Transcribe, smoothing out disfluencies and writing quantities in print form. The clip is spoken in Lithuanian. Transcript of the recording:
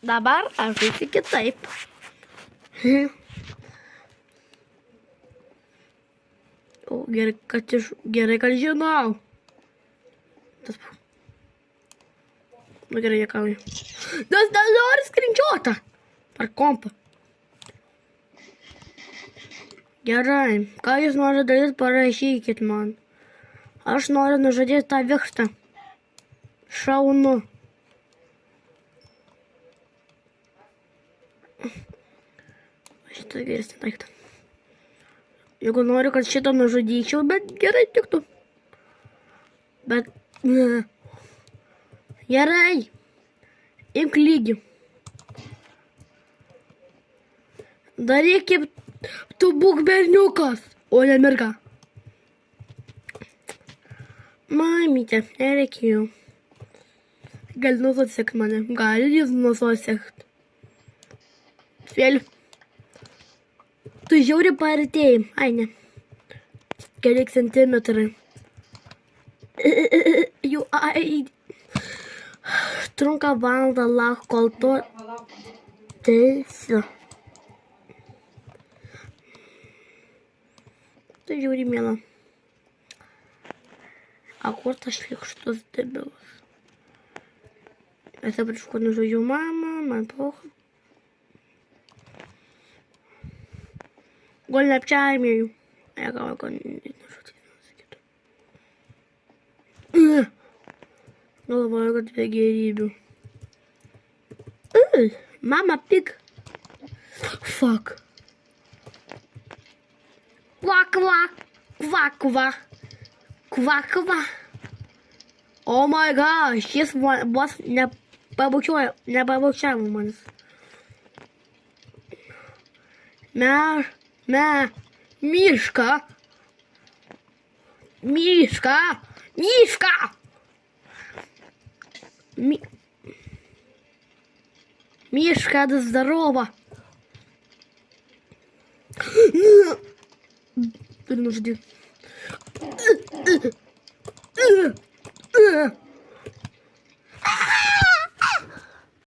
Dabar aš žaisiu kitaip. O, gerai, kad žinau. Nu, gerai, jėkauju. Tas nori skrinčiuotą. Par kompą. Gerai, ką jūs norite daryti, parašykit man. Aš noriu nužudyti tą vištą. Šaunu. Šitas geresnė daiktas. Jeigu noriu, kad šitą nužudyčiau, bet gerai tiktų. Bet... Gerai. Imk lygį. Daryk kaip tu būk berniukas, o ne merga. Mamytė, nereikėjo. Gali nusosiekt mane. Gali jis nusosiekt. Vėl. Tu žiauri paartėjai. Ai, ne. Keliek centimetrai. Jų, ai. Trunka valandą lauk, kol to teisiu. Tai žiauri mėla. A kur tas šlikštus debilas? Aš aprašau, kad nužudžiau mamą, man plaucha. Gal neapčiaimėjau. Ja galvoju, kad nežudžiau. Galvoju, kad be gerybių. Mama pig. Fuck. Kva, kva. Kva, kva. Kva, kva. Oh my gosh, jis vos nepabučiavo manis. Miška. Miška. Miška. Мишка, да здорово. Подожди.